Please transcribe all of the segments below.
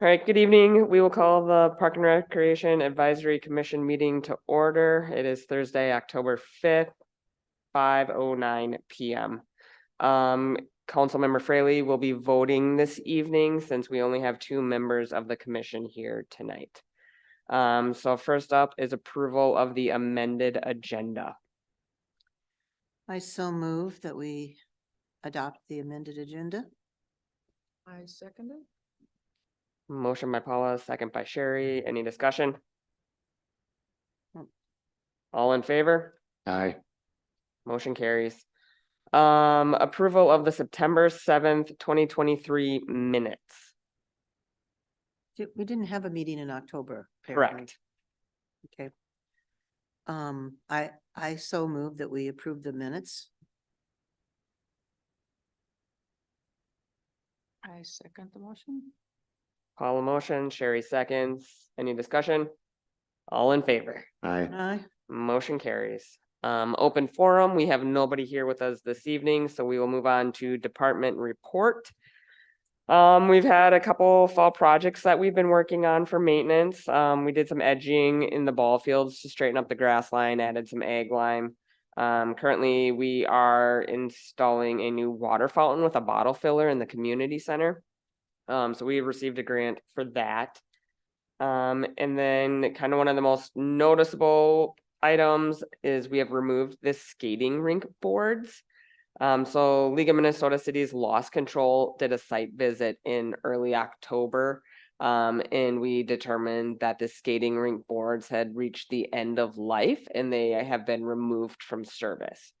All right, good evening. We will call the Park and Recreation Advisory Commission meeting to order. It is Thursday, October 5th, 5:09 p.m. Councilmember Fraley will be voting this evening since we only have two members of the commission here tonight. So first up is approval of the amended agenda. I so move that we adopt the amended agenda. I second it. Motion by Paula, second by Sherry. Any discussion? All in favor? Aye. Motion carries. Approval of the September 7th, 2023 minutes. We didn't have a meeting in October. apparently. Correct. Okay. I so move that we approve the minutes. I second the motion. Paula motion, Sherry seconds. Any discussion? All in favor? Aye. Aye. Motion carries. Open forum, we have nobody here with us this evening, so we will move on to department report. We've had a couple fall projects that we've been working on for maintenance. We did some edging in the ball fields to straighten up the grass line, added some ag lime. Currently we are installing a new water fountain with a bottle filler in the community center. So we received a grant for that. And then kind of one of the most noticeable items is we have removed the skating rink boards. So League of Minnesota Cities Loss Control did a site visit in early October. And we determined that the skating rink boards had reached the end of life and they have been removed from service.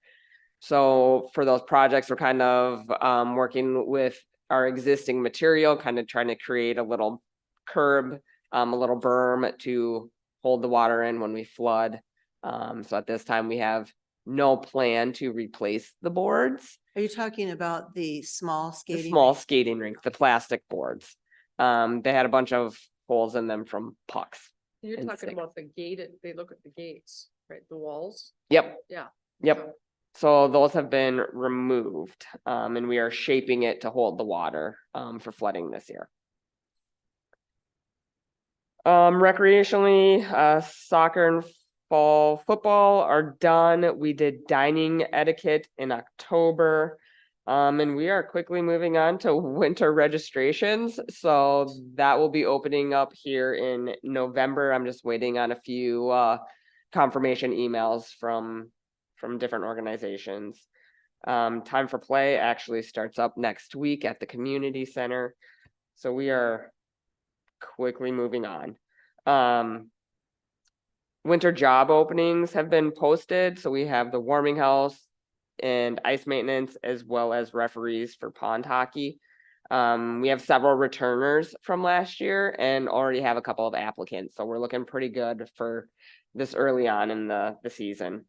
So for those projects, we're kind of working with our existing material, kind of trying to create a little curb, a little berm to hold the water in when we flood. So at this time, we have no plan to replace the boards. Are you talking about the small The skating? small skating rink, the plastic boards. They had a bunch of holes in them from pucks. You're And talking stick. about the gate, they look at the gates, right, the walls? Yep, Yeah. yep. So those have been removed, and we are shaping it to hold the water, for flooding this year. Recreationally, soccer and fall football are done. We did dining etiquette in October. And we are quickly moving on to winter registrations. So that will be opening up here in November. I'm just waiting on a few, confirmation emails from different organizations. Time for play actually starts up next week at the community center. So we are quickly moving on. Winter job openings have been posted, so we have the warming house and ice maintenance as well as referees for pond hockey. We have several returners from last year and already have a couple of applicants, so we're looking pretty good for this early on in the season.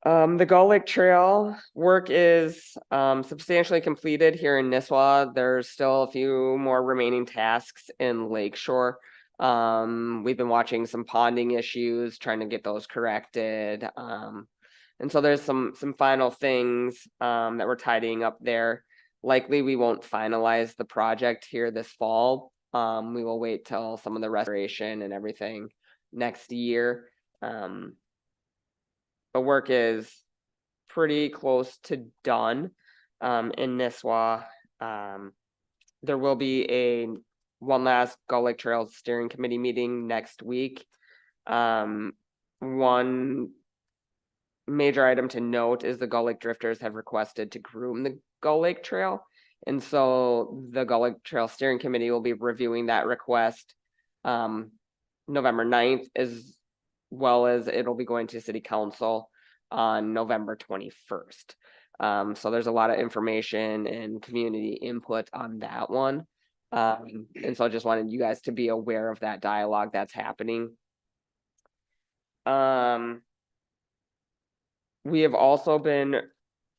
The Gull Lake Trail work is substantially completed here in Nisswa. There's still a few more remaining tasks in Lakeshore. We've been watching some ponding issues, trying to get those corrected. And so there's some final things that we're tidying up there. Likely we won't finalize the project here this fall. We will wait till some of the restoration and everything next year. The work is pretty close to done in Nisswa. There will be one last Gull Lake Trail Steering Committee meeting next week. One major item to note is the Gull Lake Drifters have requested to groom the Gull Lake Trail. And so the Gull Lake Trail Steering Committee will be reviewing that request November 9th, as well as it'll be going to City Council on November 21st. So there's a lot of information and community input on that one. And so I just wanted you guys to be aware of that dialogue that's happening. We have also been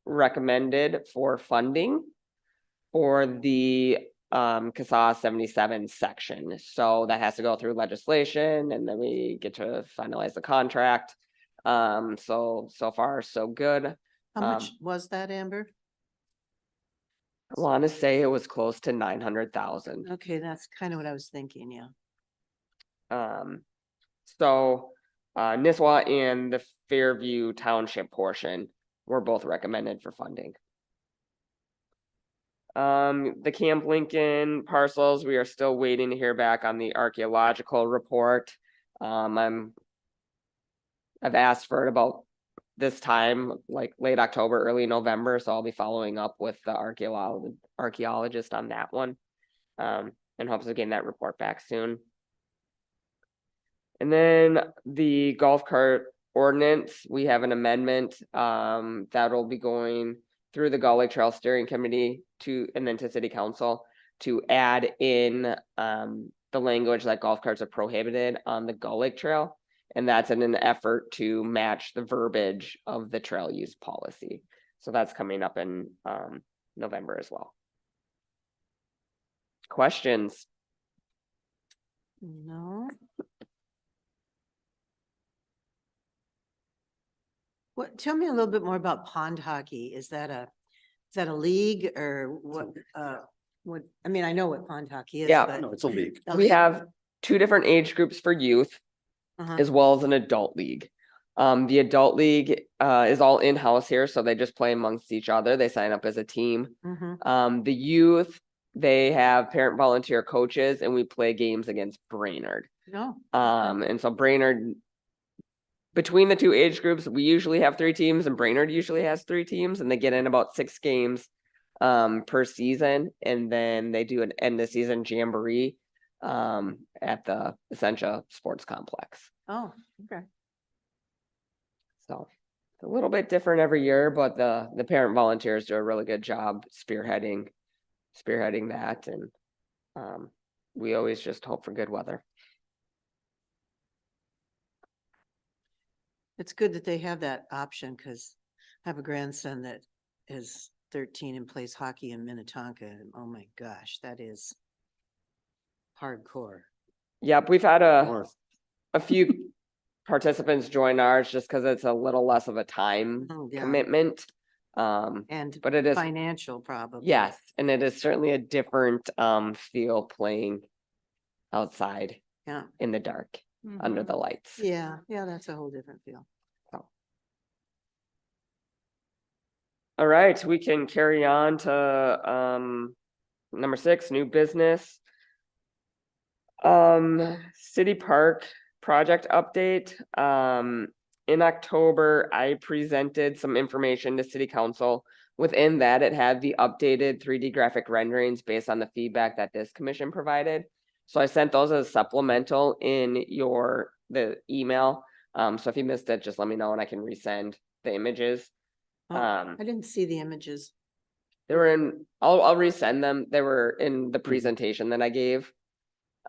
recommended for funding for the CASA 77 section. So that has to go through legislation and then we get to finalize the contract. So far so good. How much was that, Amber? I want to say it was close to 900,000. Okay, that's kind of what I was thinking, yeah. So, Nisswa and the Fairview Township portion were both recommended for funding. The Camp Lincoln parcels, we are still waiting to hear back on the archaeological report. I've asked for it about this time, like late October, early November, so I'll be following up with the archaeologist on that one. In hopes of getting that report back soon. And then the golf cart ordinance, we have an amendment that'll be going through the Gull Lake Trail Steering Committee and then to City Council to add in the language that golf carts are prohibited on the Gull Lake Trail. And that's in an effort to match the verbiage of the trail use policy. So that's coming up in November as well. Questions? No. What, tell me a little bit more about pond hockey. Is that a league or what, I mean, I know what pond hockey is. Yeah. but- No, it's a league. a We league? have two different age groups for youth Uh-huh. as well as an adult league. The adult league is all in-house here, so they just play amongst each other. They sign up as a team. Mhm. The youth, they have parent volunteer coaches and we play games against Brainerd. No. And so Brainerd, between the two age groups, we usually have 3 teams and Brainerd usually has 3 teams and they get in about 6 games per season. And then they do an end of season jamboree at the Essentia Sports Complex. Oh, okay. So it's a little bit different every year, but the parent volunteers do a really good job spearheading that, and we always just hope for good weather. It's good that they have that option because I have a grandson that is 13 and plays hockey in Minnetonka. And oh my gosh, that is hardcore. Yep, we've had Or a few participants join ours just because it's a little less of a time Oh, yeah. commitment. And But it is, financial probably. yes, and it is certainly a different feel playing outside Yeah. in the dark under the lights. Yeah, yeah, that's a whole different feel. All right, we can carry on to number 6, new business. City Park project update. In October, I presented some information to City Council. Within that, it had the updated 3D graphic renderings based on the feedback that this commission provided. So I sent those as supplemental in the email. So if you missed it, just let me know and I can resend the images. Oh, I didn't see the images. They were I'll resend them. They were in the Mhm. presentation that I gave.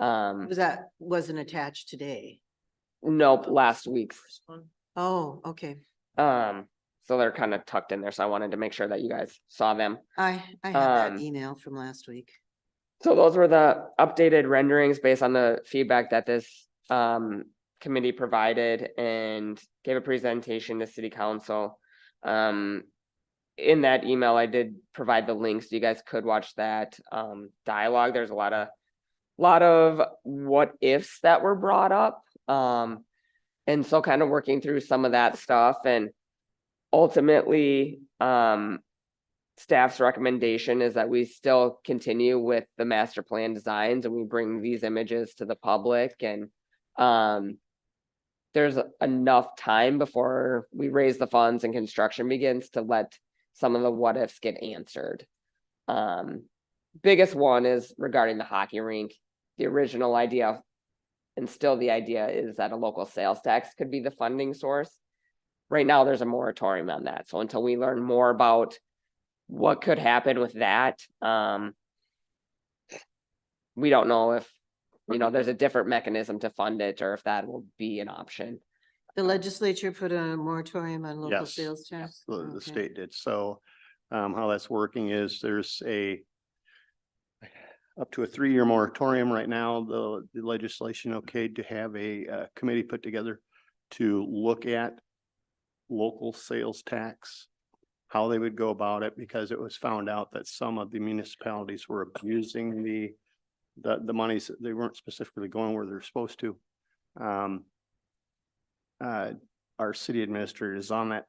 Wasn't attached today. Nope, last week's. First one. Oh, okay. So they're kind of tucked in there. So I wanted to make sure that you guys saw them. I have that Um, email from last week. So those were the updated renderings based on the feedback that this committee provided and gave a presentation to City Council. In that email, I did provide the links. You guys could watch that dialogue. There's a lot of what ifs that were brought up. And so kind of working through some of that stuff, and ultimately staff's recommendation is that we still continue with the master plan designs and we bring these images to the public, and there's enough time before we raise the funds and construction begins to let some of the what ifs get answered. Biggest one is regarding the hockey rink. The original idea, and still the idea, is that a local sales tax could be the funding source. Right now, there's a moratorium on that. So until we learn more about what could happen with that, we don't know if, there's a different mechanism to fund it or if that will be an option. The legislature put a moratorium on local Yes. sales tax. the Okay. state did. So how that's working is there's up to a 3-year moratorium right now. The legislation okayed to have a committee put together to look at local sales tax how they would go about it, because it was found out that some of the municipalities were abusing the monies. They weren't specifically going where they're supposed to. Our city administrator is on that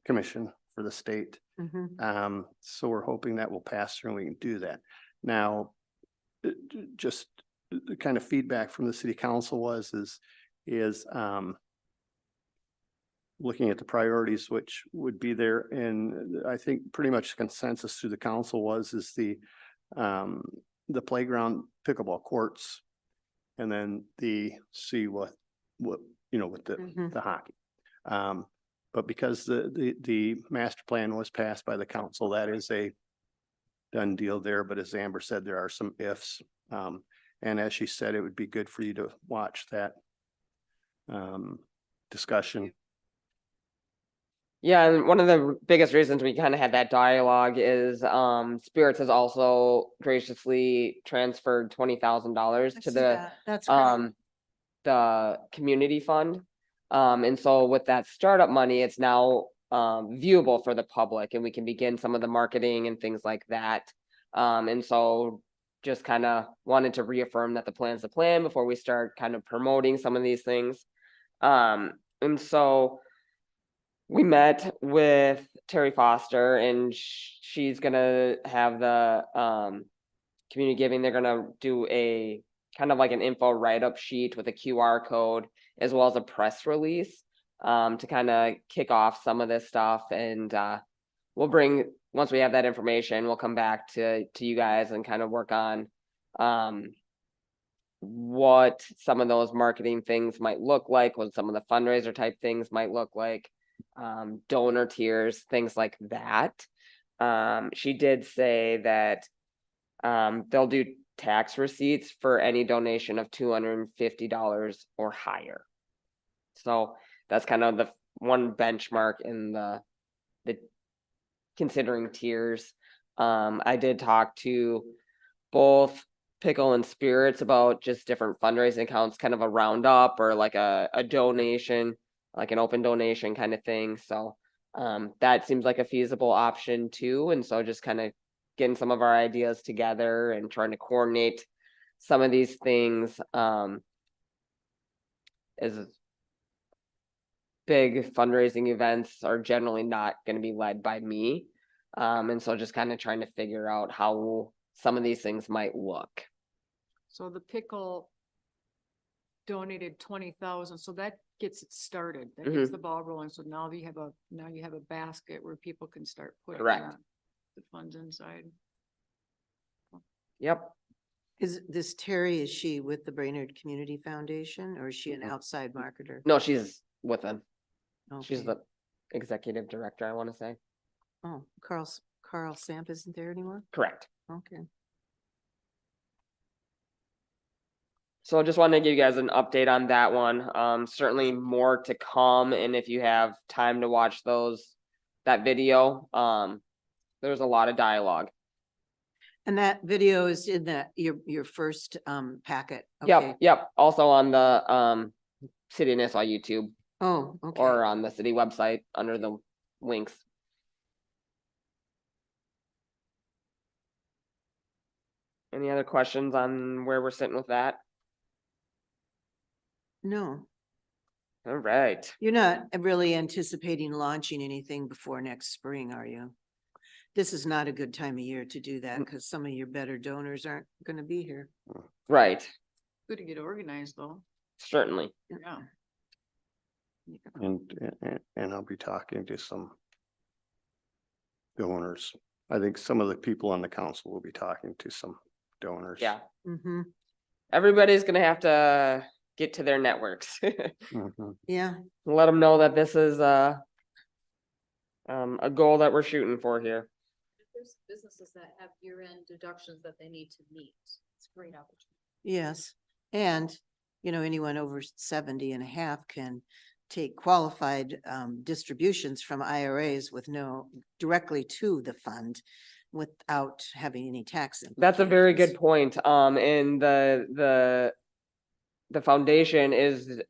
commission for the state. Mhm. So we're hoping that will pass through and we can do that. Now, just the kind of feedback from the city council is looking at the priorities, which would be there. And I think pretty much consensus through the council is the playground pickleball courts. And then see what, with Mhm. the hockey. But because the master plan was passed by the council, that is a done deal there. But as Amber said, there are some ifs. And as she said, it would be good for you to watch that discussion. Yeah, and one of the biggest reasons we kind of had that dialogue is Spirits has also graciously transferred $20,000 I to see the that. That's great. the community fund. And so with that startup money, it's now viewable for the public and we can begin some of the marketing and things like that. And so just kind of wanted to reaffirm that the plan's the plan before we start kind of promoting some of these things. And so we met with Terry Foster and she's gonna have the community giving. They're gonna do a kind of like an info write-up sheet with a QR code as well as a press release to kind of kick off some of this stuff. And we'll bring, once we have that information, we'll come back to you guys and kind of work on what some of those marketing things might look like, what some of the fundraiser type things might look like, donor tiers, things like that. She did say that they'll do tax receipts for any donation of $250 or higher. So that's kind of the one benchmark in the considering tiers. I did talk to both Pickle and Spirits about just different fundraising accounts, kind of a roundup or like a donation, like an open donation kind of thing. So that seems like a feasible option too. And so just kind of getting some of our ideas together and trying to coordinate some of these things is big fundraising events are generally not going to be led by me. And so just kind of trying to figure out how some of these things might look. So the pickle donated 20,000, so that gets it started. That gets the ball rolling. So now you have a basket where people can start putting Correct. the funds inside. Yep. Is this Terry, is she with the Brainerd Community Foundation or is she an outside marketer? No, she's with them. She's Okay. the executive director, I want to say. Oh, Carl Samp isn't there anymore? Correct. Okay. So I just wanted to give you guys an update on that one. Certainly more to come. And if you have time to watch that video, there's a lot of dialogue. And that video is in your first packet. Okay. Yep. Also on the City of Nassau YouTube Oh, okay. or on the city website under the links. Any other questions on where we're sitting with that? No, All right. you're not really anticipating launching anything before next spring, are you? This is not a good time of year to do that because some of your better donors aren't going to be here. Right. Good to get organized though. Certainly. Yeah. And I'll be talking to some donors. I think some of the people on the council will be talking to some donors. Yeah. Mm-hmm. Everybody's going to have to get to their networks. Mhm. Yeah. Let them know that this is a goal that we're shooting for here. There's businesses that have year-end deductions that they need to meet. It's a great opportunity. Yes. And, anyone over 70 and a half can take qualified distributions from IRAs with directly to the fund without having any tax. That's a very good implications. point. And the foundation is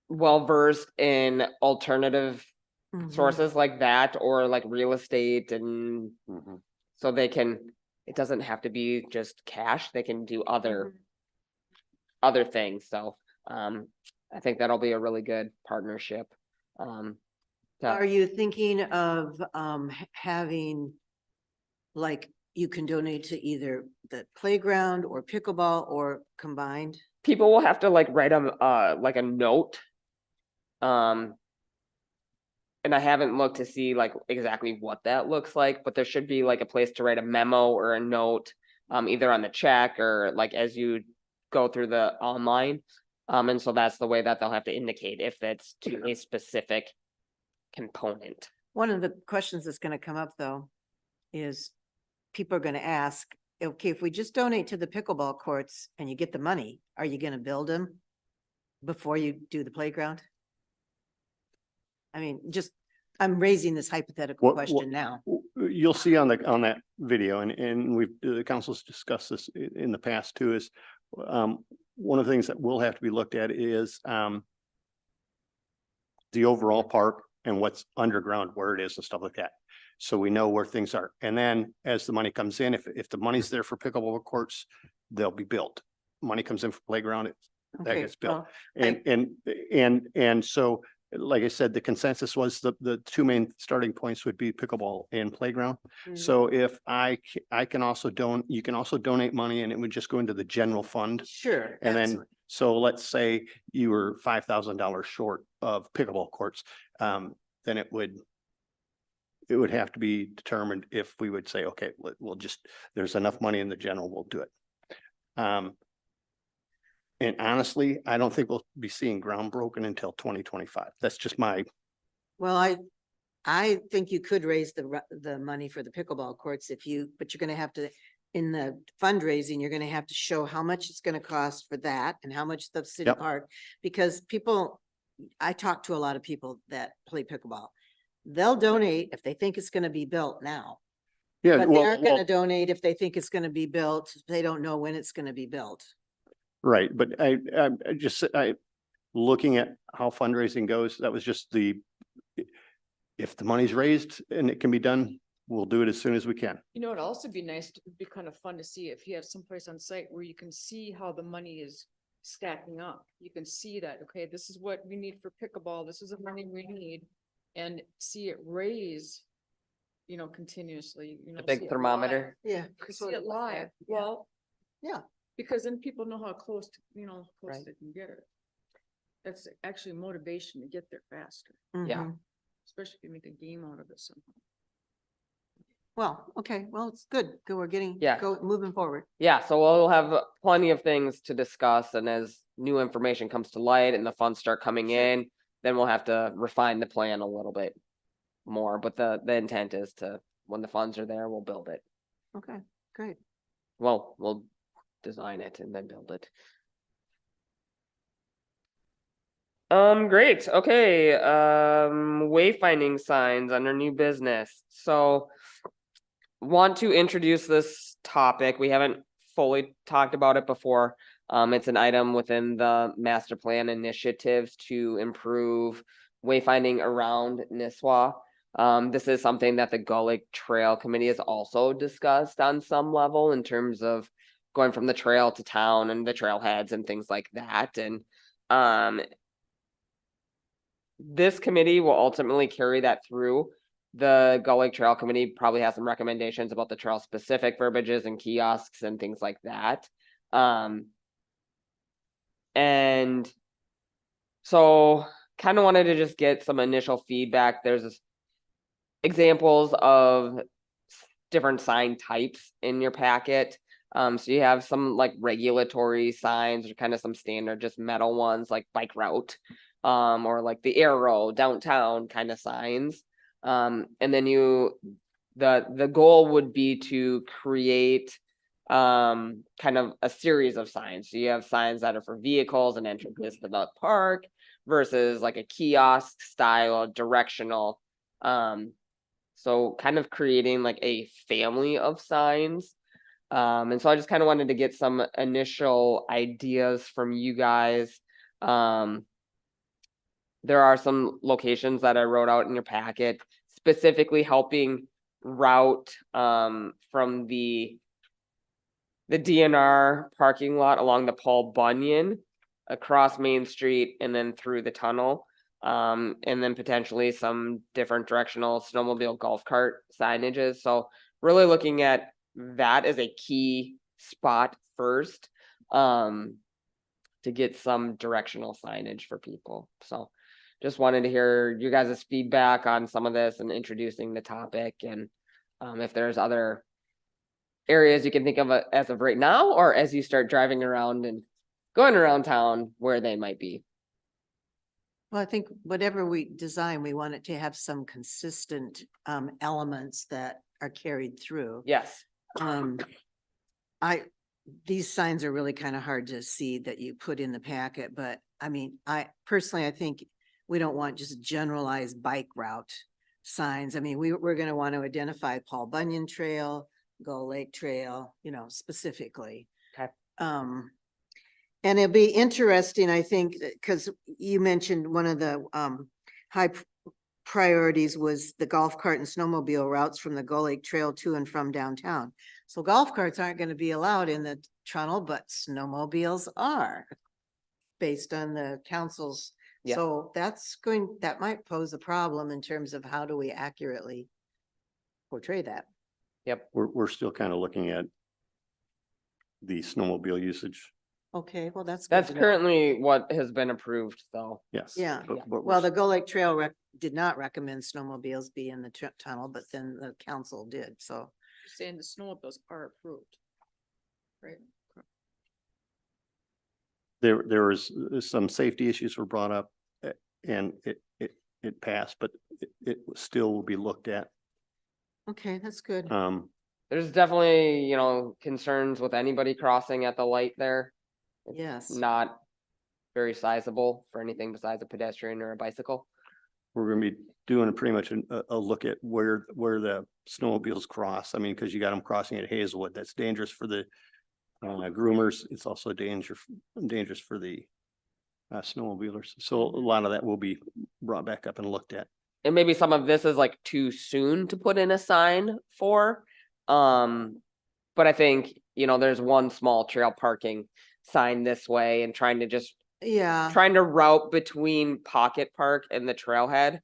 well versed in alternative Mhm. sources like that, or like real estate, and Mhm. so they can, it doesn't have to be just cash, they can do other things, so, I think that'll be a really good partnership. Um, to- Are you thinking of having, like, you can donate to either the playground or pickleball or combined? People will have to like write like a note. Um. And I haven't looked to see like exactly what that looks like, but there should be like a place to write a memo or a note, either on the check or like as you go through the online. And so that's the way that they'll have to indicate if it's to a specific component. One of the questions that's gonna come up, though, is people are gonna ask, okay, if we just donate to the pickleball courts and you get the money, are you gonna build them before you do the playground? I mean, just, I'm raising this hypothetical What- question now. You'll see on on that video, and we've, the council's discussed this in the past too, is one of the things that will have to be looked at is the overall park and what's underground, where it is and stuff like that. So we know where things are. And then as the money comes in, if the money's there for pickleball courts, they'll be built. Money comes in for playground, that Okay, gets built. well, And so, like I said, the consensus was the two main starting points would be pickleball and playground. Mhm. So if I can also you can also donate money and it would just go into the general fund. Sure. And then, absolutely. so let's say you were $5,000 short of pickleball courts, then it would have to be determined if we would say, okay, we'll just, there's enough money in the general, we'll do it. And honestly, I don't think we'll be seeing ground broken until 2025. That's just my, Well, I think you could raise the money for the pickleball courts if you, but you're gonna have to, in the fundraising, you're gonna have to show how much it's gonna cost for that and how much the city Yep. park. Because people, I talk to a lot of people that play pickleball. They'll donate if they think it's gonna be built now, yeah, but they well, aren't gonna donate if they think it's gonna be built. They don't know when it's gonna be built. right, but I just, looking at how fundraising goes, that was just if the money's raised and it can be done, we'll do it as soon as we can. You know, it'd also be nice, it'd be kind of fun to see if you have someplace on site where you can see how the money is stacking up. You can see that, okay, this is what we need for pickleball, this is the money we need, and see it raise, you know, continuously, you know. The big see it thermometer. Yeah. live. See it live, well. Yeah. Because then people know how close, close Right. they can get it. That's actually motivation to get there faster, Yeah. Mhm. especially if you make a game out of it somehow. Well, okay, well, it's good. Good, we're getting, Yeah. moving forward. Yeah, so we'll have plenty of things to discuss, and as new information comes to light and the funds start coming in, then we'll have to refine the plan a little bit more, but the intent is to, when the funds are there, we'll build it. Okay, great. Well, we'll design it and then build it. Great, okay, wayfinding signs under new business, so. Want to introduce this topic, we haven't fully talked about it before. It's an item within the master plan initiatives to improve wayfinding around Nisswa. This is something that the Gull Lake Trail Committee has also discussed on some level in terms of going from the trail to town and the trailheads and things like that, and this committee will ultimately carry that through. The Gull Lake Trail Committee probably has some recommendations about the trail specific verbiages and kiosks and things like that. And so kind of wanted to just get some initial feedback. There's examples of different sign types in your packet. So you have some like regulatory signs or kind of some standard just metal ones like bike route, or like the arrow downtown kind of signs. And then the goal would be to create kind of a series of signs. So you have signs that are for vehicles and entrances to the park versus like a kiosk style directional. So kind of creating like a family of signs. And so I just kind of wanted to get some initial ideas from you guys. there are some locations that I wrote out in your packet, specifically helping route, from the DNR parking lot along the Paul Bunyan across Main Street and then through the tunnel. And then potentially some different directional snowmobile golf cart signages. So really looking at that as a key spot first, to get some directional signage for people. So just wanted to hear you guys' feedback on some of this and introducing the topic, and if there's other areas you can think of as of right now, or as you start driving around and going around town, where they might be. Well, I think whatever we design, we want it to have some consistent elements that are carried through. Yes, Um, these signs are really kind of hard to see that you put in the packet, but I mean, I think we don't want just generalized bike route signs. I mean, we're gonna want to identify Paul Bunyan Trail, Gull Lake Trail, specifically. Okay. And it'll be interesting, I think, because you mentioned one of the priorities was the golf cart and snowmobile routes from the Gull Lake Trail to and from downtown. So golf carts aren't going to be allowed in the tunnel, but snowmobiles are, based on the council's. Yeah. So that might pose a problem in terms of how do we accurately portray that. We're still kind of looking at the snowmobile usage. Okay, well, that's. good that's to know. currently what has been approved, though. Yes. Yeah. but Yeah. Well, the Gull Lake Trail did not recommend snowmobiles be in the tunnel, but then the council did, so. Saying the snowmobiles are approved. Right? There was some safety issues were brought up, and it passed, but it still will be looked at. Okay, that's good. There's definitely, concerns with anybody crossing at the light there. It's Yes. Not very sizable for anything besides a pedestrian or a bicycle. We're gonna be doing pretty much a look at where the snowmobiles cross. I mean, because you got them crossing at Hazelwood. That's dangerous for the groomers. It's also dangerous for the snowmobilers. So a lot of that will be brought back up and looked at. And maybe some of this is like too soon to put in a sign for. But I think, there's one small trail parking sign this way, and trying to route between Pocket Park and the trailhead.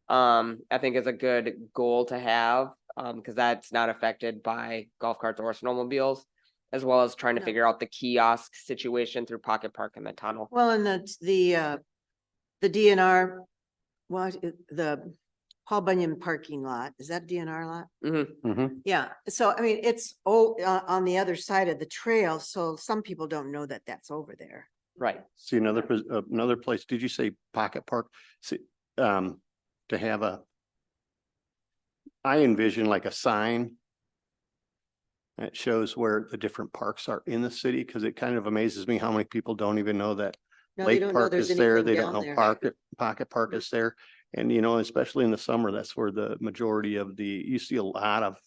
I think is a good goal to have, because that's not affected by golf carts or snowmobiles, as well as trying to No. figure out the kiosk situation through Pocket Park and the tunnel. Well, and the DNR, the Paul Bunyan parking lot, is that DNR lot? Mhm. Yeah, so I mean, it's on the other side of the trail, so some people don't know that that's over there. Right. See, another place, did you say Pocket Park? See, to have I envision like a sign that shows where the different parks are in the city, because it kind of amazes me how many people don't even know that No, they Lake don't know Park there's is there. anything They don't down know there. Pocket Park is there. And, especially in the summer, that's where the majority of you see a lot of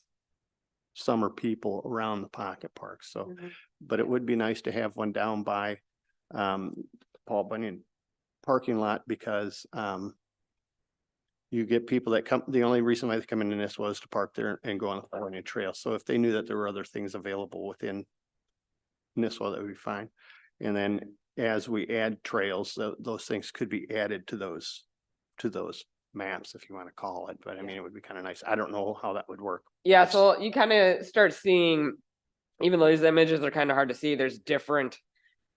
summer people around the Pocket Park. So, Mhm. but it would be nice to have one down by Paul Bunyan parking lot, because you get people that come, the only reason why they come into this was to park there and go on the Paul Bunyan Trail. So if they knew that there were other things available within Nisswa, that would be fine. And then as we add trails, those things could be added to those maps, if you want to call it. But I mean, it would be kind of nice. I don't know how that would work. Yeah, so you kind of start seeing, even though these images are kind of hard to see, there's different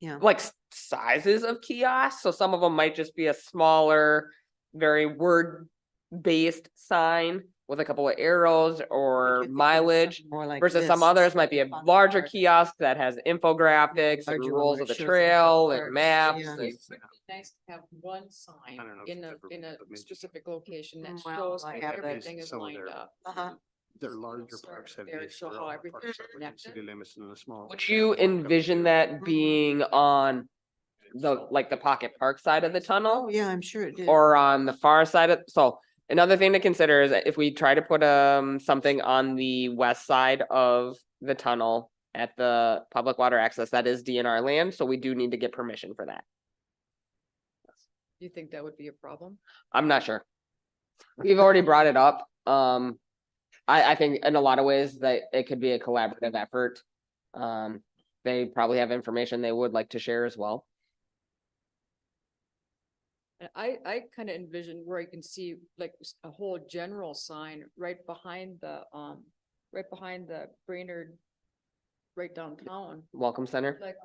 Yeah. like sizes of kiosks. So some of them might just be a smaller, very word-based sign with a couple of arrows or You're thinking mileage, something more like versus some this, others might be a Pocket larger Park. kiosk that has infographics and Larger one rules where of it the shows trail parks, and maps. yeah. and- It'd be nice to have one sign I don't know if in it's a, ever in a been, but maybe- specific location that Well, shows I how have that. everything is Some of lined their- up. Uh-huh. Their larger Start parks have there, these, show they're how all everything's parks are within connected. city limits and the small. Would you envision that being on the Pocket Park side of the tunnel? Oh, yeah, I'm sure it did. Or on the far side of, so another thing to consider is that if we try to put something on the west side of the tunnel at the public water access, that is DNR land, so we do need to get permission for that. Do you think that would be a problem? I'm not sure. We've already brought it up. I think in a lot of ways that it could be a collaborative effort. They probably have information they would like to share as well. And I kind of envision where I can see like a whole general sign right behind the Brainerd, right downtown. Welcome Center. Like,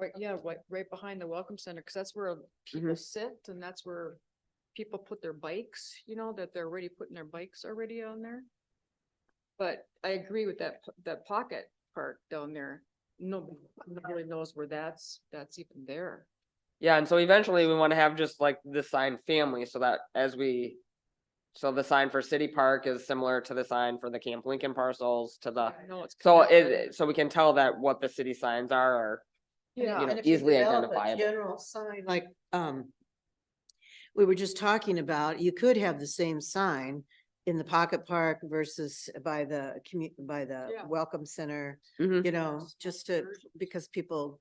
right behind the Welcome Center, because that's where people sit and that's where people put their bikes, that they're already putting their bikes already on there. But I agree with that pocket park down there. Nobody really knows where that's even there. Yeah, and so eventually we want to have just like the sign family so that so the sign for City Park is similar to the sign for the Camp Lincoln parcels to the, I know it's so connected. so we can tell that what the city signs are Yeah, you know, And if you easily develop a identifiable. General sign like, we were just talking about, you could have the same sign in the Pocket Park versus by the Yeah. Welcome Center, Mhm. just to, because people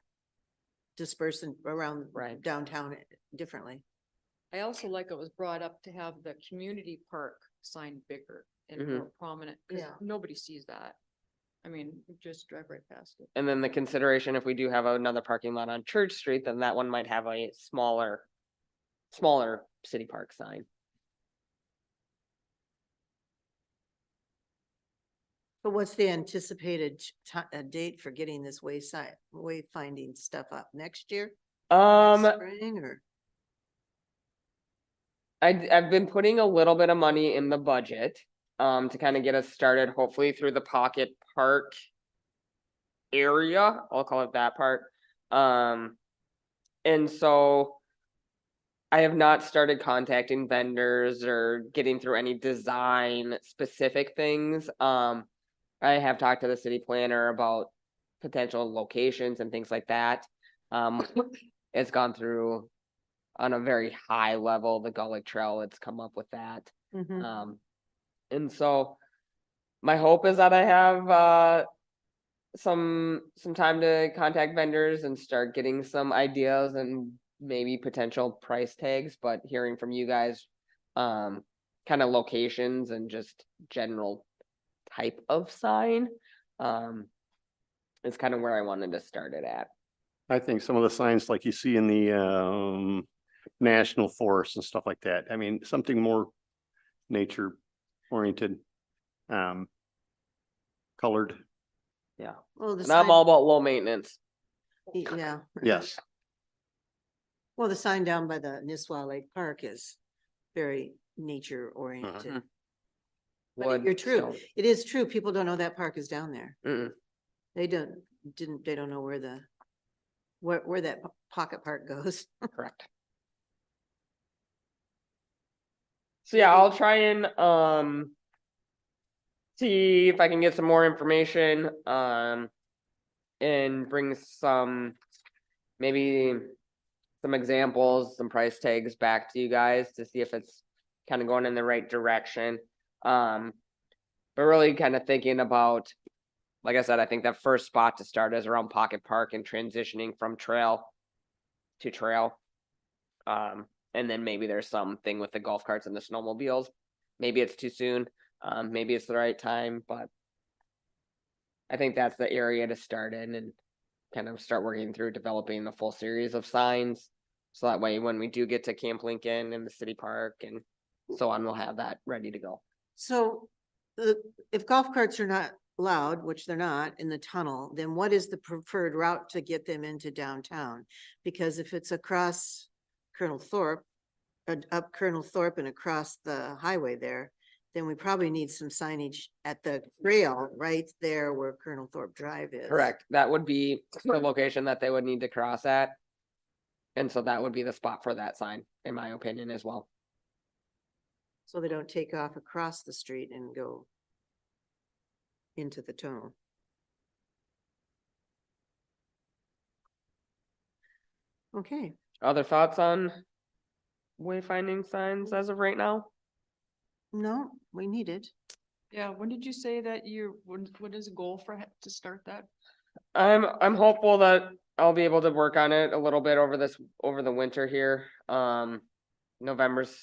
disperse around Right. downtown differently. I also like it was brought up to have the community park sign bigger and Mhm. more prominent, because Yeah. nobody sees that. I mean, you just drive right past it. And then the consideration, if we do have another parking lot on Church Street, then that one might have a smaller City Park sign. But what's the anticipated date for getting this wayfinding stuff up next year? Next Spring or? I've been putting a little bit of money in the budget, to kind of get us started, hopefully through the Pocket Park area, I'll call it that part. And so I have not started contacting vendors or getting through any design specific things. I have talked to the city planner about potential locations and things like that. It's gone through on a very high level, the Gullick Trail, it's come up with that. Mhm. And so my hope is that I have some time to contact vendors and start getting some ideas and maybe potential price tags, but hearing from you guys, kind of locations and just general type of sign, is kind of where I wanted to start it at. I think some of the signs like you see in the national forests and stuff like that. I mean, something more nature oriented, colored. Yeah, Well, the and I'm sign, all about low maintenance. yeah. Yes. Well, the sign down by the Nisswa Lake Park is very nature oriented. Mhm. But Wood, you're true. stone. It is true. People don't know that park is down there. Mm-mm. They don't know where where that Pocket Park goes. Correct. So yeah, I'll try and see if I can get some more information and bring maybe some examples, some price tags back to you guys to see if it's kind of going in the right direction. But really kind of thinking about, like I said, I think that first spot to start is around Pocket Park and transitioning from trail to trail. And then maybe there's something with the golf carts and the snowmobiles. Maybe it's too soon. Maybe it's the right time, but I think that's the area to start in and kind of start working through developing the full series of signs. So that way, when we do get to Camp Lincoln and the city park and so on, we'll have that ready to go. So if golf carts are not allowed, which they're not in the tunnel, then what is the preferred route to get them into downtown? Because if it's across Colonel Thorpe, up Colonel Thorpe and across the highway there, then we probably need some signage at the trail right there where Colonel Thorpe Drive is. Correct. That would be the location that they would need to cross at. And so that would be the spot for that sign, in my opinion, as well. So they don't take off across the street and go into the tunnel. Okay, Other thoughts on wayfinding signs as of right now? no, we need it. Yeah, when did you say that what is the goal to start that? I'm hopeful that I'll be able to work on it a little bit over the winter here. November's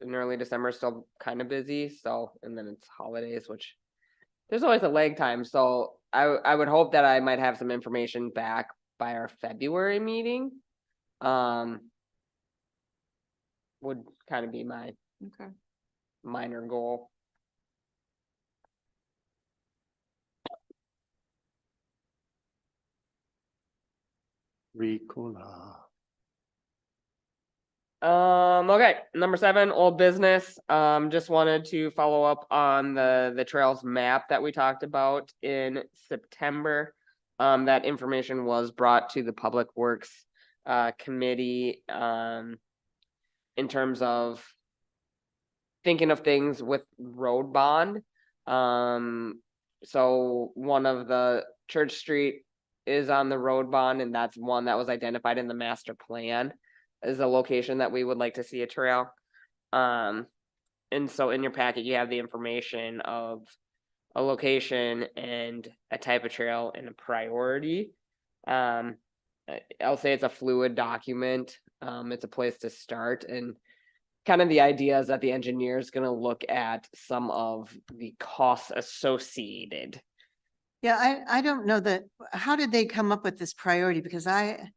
and early December is still kind of busy, so, and then it's holidays, which there's always a lag time, so I would hope that I might have some information back by our February meeting. Would kind of be my Okay. minor goal. Ricola. Okay, number 7, old business. Just wanted to follow up on the trails map that we talked about in September. That information was brought to the Public Works Committee in terms of thinking of things with road bond. So one of the Church Street is on the road bond, and that's one that was identified in the master plan as a location that we would like to see a trail. And so in your packet, you have the information of a location and a type of trail and a priority. I'll say it's a fluid document. It's a place to start, and kind of the idea is that the engineer is going to look at some of the costs associated. Yeah, I don't know that, how did they come up with this priority? Because I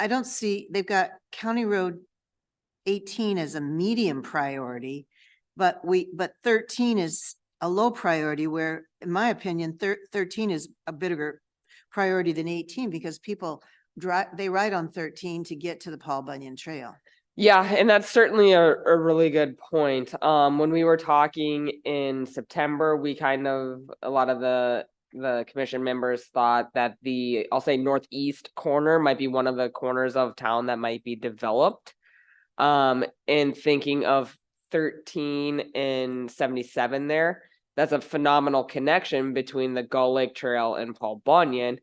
don't see, they've got County Road 18 as a medium priority, but 13 is a low priority, where, in my opinion, 13 is a bigger priority than 18, because people they ride on 13 to get to the Paul Bunyan Trail. Yeah, and that's certainly a really good point. When we were talking in September, we kind of, a lot of the commission members thought that the, I'll say, northeast corner might be one of the corners of town that might be developed. And thinking of 13 and 77 there, that's a phenomenal connection between the Gull Lake Trail and Paul Bunyan.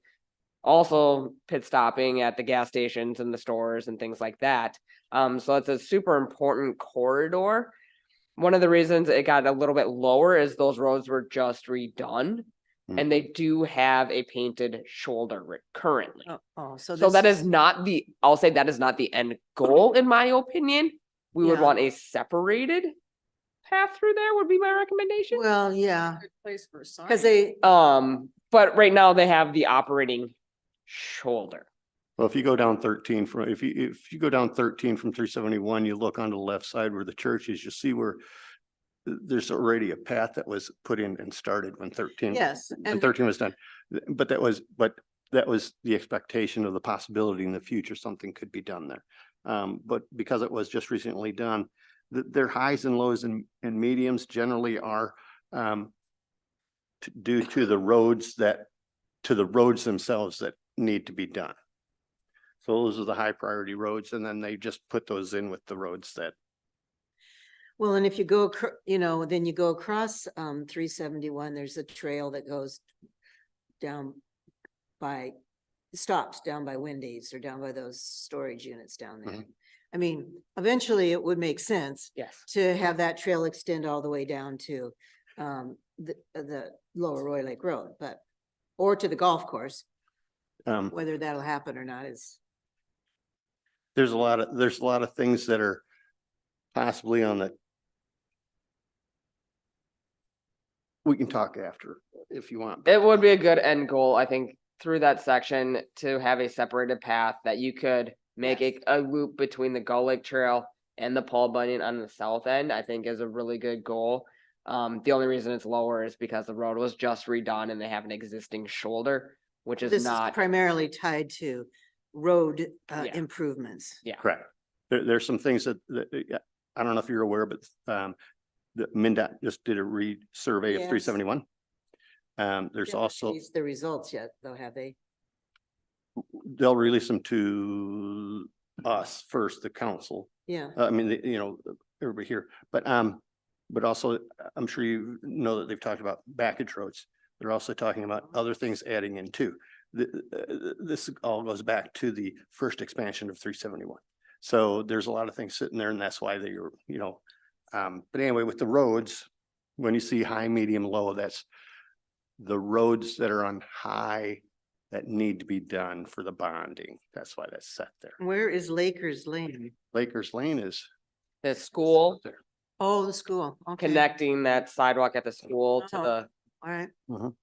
Also pit stopping at the gas stations and the stores and things like that. So it's a super important corridor. One of the reasons it got a little bit lower is those roads were just redone. And they do have a painted shoulder currently. So So this that is not the, I'll say that is not the end goal, in my opinion. We would Yeah. want a separated path through there would be my recommendation. Well, yeah, Good place for a sign. because they, But right now they have the operating shoulder. Well, if you go down 13 from, if you go down 13 from 371, you look on the left side where the church is, you see where there's already a path that was put in and started when 13. yes, When and 13 was done. But that was the expectation of the possibility in the future, something could be done there. But because it was just recently done, their highs and lows and mediums generally are due to the roads themselves that need to be done. So those are the high priority roads, and then they just put those in with the roads that. well, and if you go, then you go across 371, there's a trail that goes down by, stops down by Wendy's or down by those storage units down there. Mhm. I mean, eventually it would make sense Yes. to have that trail extend all the way down to the lower Roy Lake Road, but, or to the golf course. Whether that'll happen or not is, There's a lot of things that are possibly on the. We can talk after if you want. It would be a good end goal, I think, through that section to have a separated path that you could make a loop between the Gull Lake Trail and the Paul Bunyan on the south end, I think is a really good goal. The only reason it's lower is because the road was just redone and they have an existing shoulder, which is this is not, primarily tied to road Yeah. improvements. yeah. Correct. There's some things that I don't know if you're aware, but the MnDOT just did a survey of Yes. 371. There's also, The results yet, though, have they? they'll release them to us first, the council. Yeah, I mean, everybody here, but also, I'm sure you know that they've talked about backage roads. They're also talking about other things adding in too. This all goes back to the first expansion of 371. So there's a lot of things sitting there, and that's why they are, but anyway, with the roads, when you see high, medium, low, that's the roads that are on high that need to be done for the bonding. That's why that's set there. where is Lakers Lane? Lakers Lane is the school, Oh, the school, okay. connecting that sidewalk at the school to Uh-huh. the, All right. Mhm.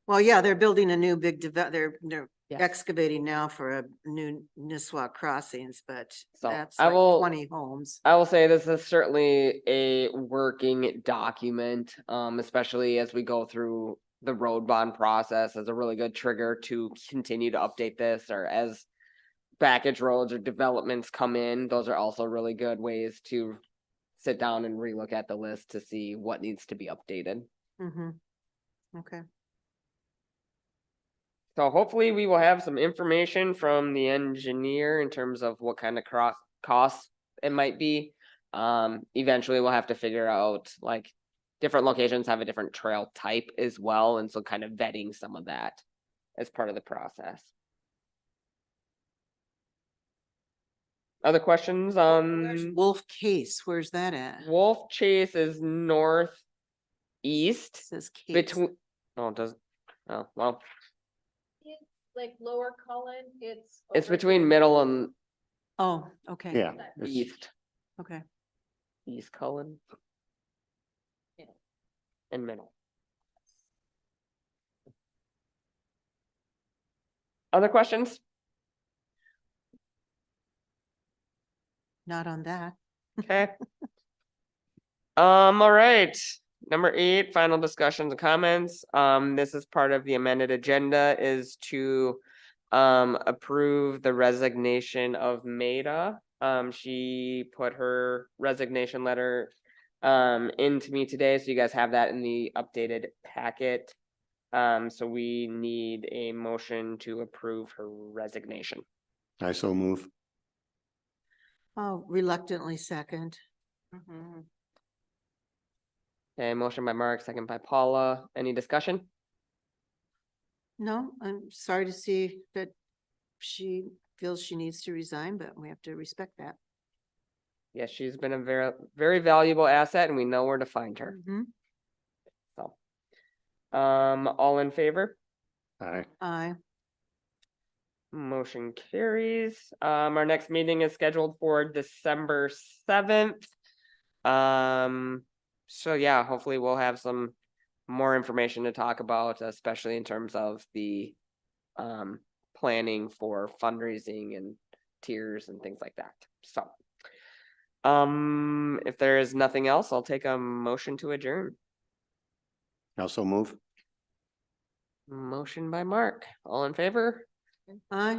Well, yeah, they're building a new big, they're Yes. excavating now for a new Nisswa crossings, but So, that's I like will- 20 homes. I will say this is certainly a working document, especially as we go through the road bond process as a really good trigger to continue to update this, or as backage roads or developments come in, those are also really good ways to sit down and relook at the list to see what needs to be updated. Mm-hmm. Okay. So hopefully we will have some information from the engineer in terms of what kind of costs it might be. Eventually we'll have to figure out, like, different locations have a different trail type as well, and so kind of vetting some of that as part of the process. Other questions Where's on Wolf Case, where's that at? Wolf Chase is northeast Says Case. between, oh, it does, oh, well, It's like Lower Cullen, it's. it's over between here. middle and Oh, okay. Yeah. it's- east, Okay. East Cullen. Yeah. And middle. Other questions? Not on that. Okay. All right, number 8, final discussions and comments. This is part of the amended agenda is to approve the resignation of Maida. She put her resignation letter into me today, so you guys have that in the updated packet. So we need a motion to approve her resignation. I so move. Oh, reluctantly second. Okay, motion by Mark, second by Paula. Any discussion? No, I'm sorry to see that she feels she needs to resign, but we have to respect that. Yes, she's been a very, very valuable asset and we know where to find her, Mhm. so. All in favor? Aye. Aye. Motion carries. Our next meeting is scheduled for December 7th. So yeah, hopefully we'll have some more information to talk about, especially in terms of the planning for fundraising and tiers and things like that, so. If there is nothing else, I'll take a motion to adjourn. Also move. Motion by Mark, all in favor? Aye.